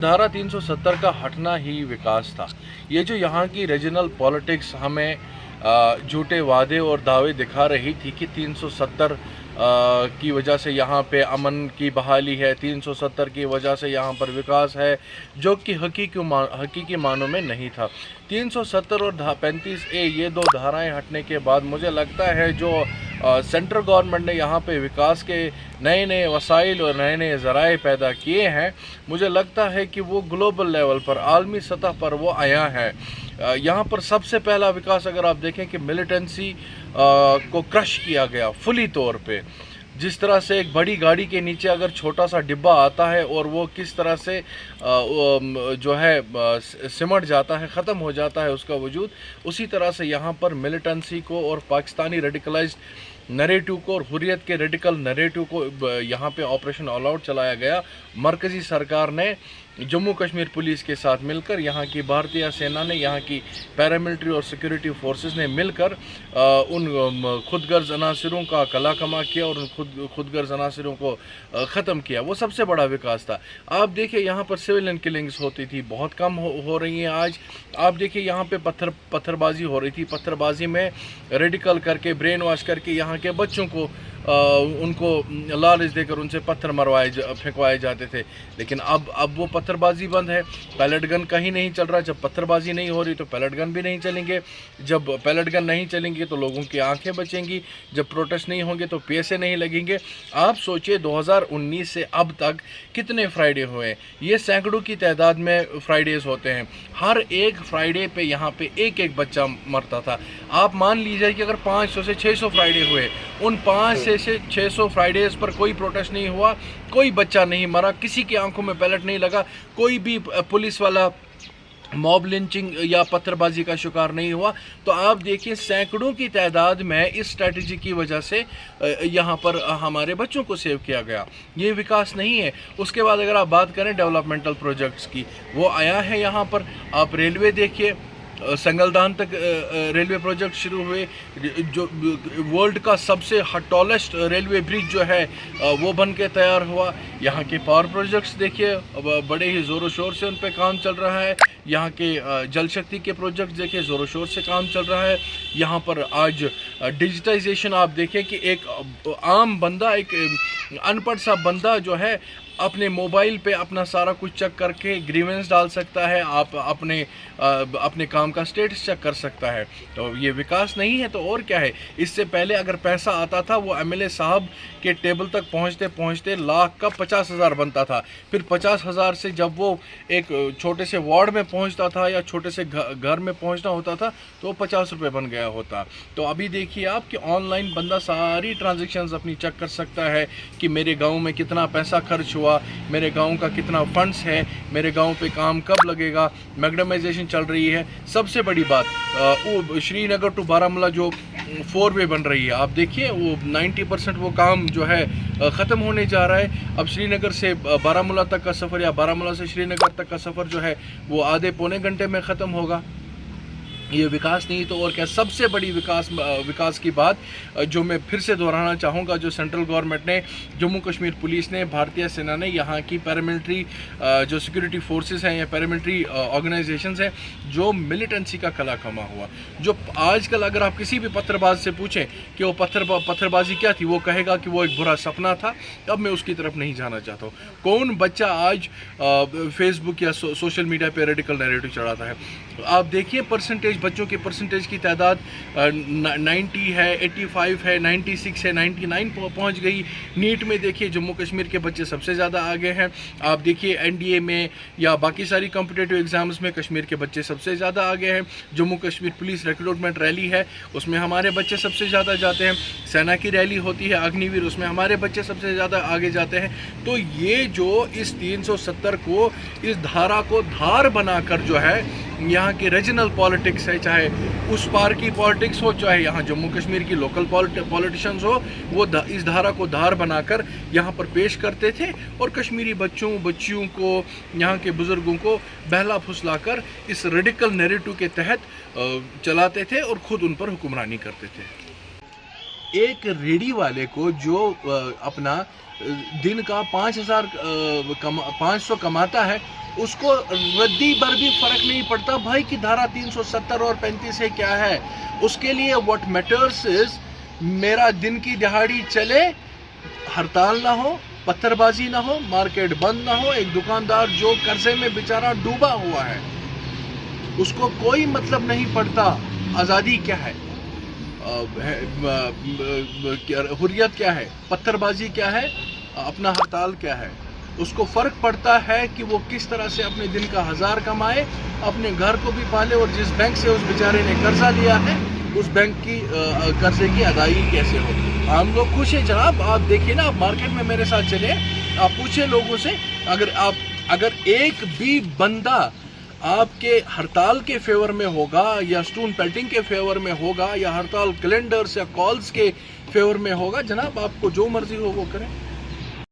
धारा 370 का हटना ही विकास था। ये जो यहाँ की रीजनल पॉलिटिक्स हमें झूठे वादे और दावे दिखा रही थी कि 370 की वजह से यहाँ पे अमन की बहाली है, 370 की वजह से यहाँ पर विकास है, जो कि हकीकी मानों में नहीं था। 370 और 35A ये दो धाराएं हटने के बाद मुझे लगता है जो सेंट्रल गवर्नमेंट ने यहाँ पे विकास के नए नए वसाइल और नए नए ज़राए पैदा किए हैं, मुझे लगता है कि वो ग्लोबल लेवल पर, आलमी सतह पर वो आया है। यहाँ पर सबसे पहला विकास अगर आप देखें कि मिलिटेंसी को क्रश किया गया फुली तौर पे। जिस तरह से एक बड़ी गाड़ी के नीचे अगर छोटा सा डिब्बा आता है और वो किस तरह से जो है सिमट जाता है, ख़त्म हो जाता है उसका वजूद, उसी तरह से यहाँ पर मिलिटेंसी को और पाकिस्तानी रेडिकलाइज्ड नरेटिव को और हुर्रियत के रेडिकल नरेटिव को यहाँ पे ऑपरेशन ऑल आउट चलाया गया। मरकज़ी सरकार ने जम्मू कश्मीर पुलिस के साथ मिलकर, यहाँ की भारतीय सेना ने, यहाँ की पैरामिलिट्री और सिक्योरिटी फोर्सेस ने मिलकर उन खुदगर्ज अनासरों का कला कमा किया और उन खुदगर्ज अनासरों को ख़त्म किया। वो सबसे बड़ा विकास था। आप देखिए यहाँ पर सिविलियन किलिंग्स होती थी, बहुत कम हो रही हैं आज। आप देखिए यहाँ पे पत्थरबाजी हो रही थी, पत्थरबाजी में रेडिकल करके, ब्रेन वॉश करके यहाँ के बच्चों को उनको लालच देकर उनसे पत्थर फेंकवाए जाते थे। लेकिन अब वो पत्थरबाजी बंद है, पैलेट गन कहीं नहीं चल रहा। जब पत्थरबाजी नहीं हो रही तो पैलेट गन भी नहीं चलेंगे। जब पैलेट गन नहीं चलेंगे तो लोगों की आंखें बचेंगी। जब प्रोटेस्ट नहीं होंगे तो पैसे नहीं लगेंगे। आप सोचिए 2019 से अब तक कितने फ्राइडे हुए। ये सैकड़ों की तादाद में फ्राइडेज होते हैं। हर एक फ्राइडे पे यहाँ पे एक एक बच्चा मरता था। आप मान लीजिए कि अगर 500 से 600 फ्राइडे हुए, उन 500 से 600 फ्राइडेज़ पर कोई प्रोटेस्ट नहीं हुआ, कोई बच्चा नहीं मरा, किसी की आंखों में पैलेट नहीं लगा, कोई भी पुलिस वाला मॉब लिंचिंग या पत्थरबाजी का शिकार नहीं हुआ। तो आप देखिए सैकड़ों की तादाद में इस स्ट्रैटेजी की वजह से यहाँ पर हमारे बच्चों को सेव किया गया। ये विकास नहीं है। उसके बाद अगर आप बात करें डेवलपमेंटल प्रोजेक्ट्स की, वो आया है यहाँ पर। आप रेलवे देखिए, संगलदान तक रेलवे प्रोजेक्ट शुरू हुए। जो वर्ल्ड का सबसे टॉलेस्ट रेलवे ब्रिज जो है वो बन के तैयार हुआ। यहाँ के पावर प्रोजेक्ट्स देखिए, बड़े ही ज़ोरों शोर से उन पे काम चल रहा है। यहाँ के जल शक्ति के प्रोजेक्ट देखिए, ज़ोरों शोर से काम चल रहा है। यहाँ पर आज डिजिटाइजेशन आप देखें कि एक आम बंदा, एक अनपढ़ सा बंदा जो है अपने मोबाइल पे अपना सारा कुछ चेक करके ग्रीवेंस डाल सकता है, आप अपने काम का स्टेटस चेक कर सकता है। तो ये विकास नहीं है तो और क्या है। इससे पहले अगर पैसा आता था वो एमएलए साहब के टेबल तक पहुंचते पहुंचते लाख का 50,000 बनता था। फिर 50,000 से जब वो एक छोटे से वार्ड में पहुंचता था या छोटे से घर में पहुंचना होता था तो 50 रुपये बन गया होता। तो अभी देखिए आप कि ऑनलाइन बंदा सारी ट्रांजेक्शन्स अपनी चेक कर सकता है कि मेरे गाँव में कितना पैसा खर्च हुआ, मेरे गांव का कितना फंड्स है, मेरे गांव पे काम कब लगेगा। मैग्डमाइजेशन चल रही है। सबसे बड़ी बात श्रीनगर टू बारामूला जो 4 वे बन रही है, आप देखिए वो 90% वो काम जो है ख़त्म होने जा रहा है। अब श्रीनगर से बारामूला तक का सफ़र या बारामूला से श्रीनगर तक का सफ़र जो है वो आधे पौने घंटे में ख़त्म होगा। ये विकास नहीं तो और क्या। सबसे बड़ी विकास की बात जो मैं फिर से दोहराना चाहूँगा, जो सेंट्रल गवर्नमेंट ने, जम्मू कश्मीर पुलिस ने, भारतीय सेना ने, यहाँ की पैरामिलिट्री जो सिक्योरिटी फोर्सेस हैं या पैरामिलिट्री ऑर्गेनाइजेशंस हैं, जो मिलिटेंसी का कला कमा हुआ। जो आजकल अगर आप किसी भी पत्थरबाज से पूछें कि वो पत्थरबाजी क्या थी, वो कहेगा कि वो एक बुरा सपना था। अब मैं उसकी तरफ नहीं जाना चाहता हूँ। कौन बच्चा आज फेसबुक या सोशल मीडिया पर रेडिकल नैरेटिव चढ़ाता है। आप देखिए परसेंटेज, बच्चों के परसेंटेज की तादाद 90 है, 85 है, 96 है, 99 पहुंच गई। नीट में देखिए जम्मू कश्मीर के बच्चे सबसे ज़्यादा आगे हैं। आप देखिए एनडीए में या बाकी सारी कॉम्पिटिटिव एग्ज़ाम्स में कश्मीर के बच्चे सबसे ज़्यादा आगे हैं। Jammu Kashmir police recruitment rally है, उसमें हमारे बच्चे सबसे ज़्यादा जाते हैं। सेना की रैली होती है अग्निवीर, उसमें हमारे बच्चे सबसे ज़्यादा आगे जाते हैं। तो ये जो इस 370 को, इस धारा को धार बनाकर जो है यहाँ की रीजनल पॉलिटिक्स है, चाहे उस पार की पॉलिटिक्स हो, चाहे यहाँ जम्मू कश्मीर की लोकल पॉलिटिशियंस हो, वो इस धारा को धार बनाकर यहाँ पर पेश करते थे और कश्मीरी बच्चियों को, यहाँ के बुज़ुर्गों को बहला फुसलाकर इस रेडिकल नैरेटिव के तहत चलाते थे और ख़ुद उन पर हुक्मरानी करते थे। एक रेडी वाले को जो अपना दिन का 500 कमाता है, उसको रद्दी भर भी फर्क नहीं पड़ता भाई कि धारा 370 और 35 है क्या है। उसके लिए व्हाट मैटर्स इज मेरा दिन की दिहाड़ी चले, हड़ताल ना हो, पत्थरबाजी ना हो, मार्केट बंद ना हो। एक दुकानदार जो कर्जे में बेचारा डूबा हुआ है, उसको कोई मतलब नहीं पड़ता आज़ादी क्या है, हुर्रियत क्या है, पत्थरबाजी क्या है, अपना हड़ताल क्या है। उसको फ़र्क पड़ता है कि वो किस तरह से अपने दिन का 1000 कमाए, अपने घर को भी पाले, और जिस बैंक से उस बेचारे ने कर्जा लिया है उस बैंक की कर्जे की अदायगी कैसे हो। हम लोग खुश हैं जनाब। आप देखिए ना, आप मार्केट में मेरे साथ चले, आप पूछे लोगों से, अगर एक भी बंदा आपके हड़ताल के फेवर में होगा या स्टोन पेल्टिंग के फेवर में होगा या हड़ताल कैलेंडर्स या कॉल्स के फेवर में होगा, जनाब आपको जो मर्जी हो वो करें।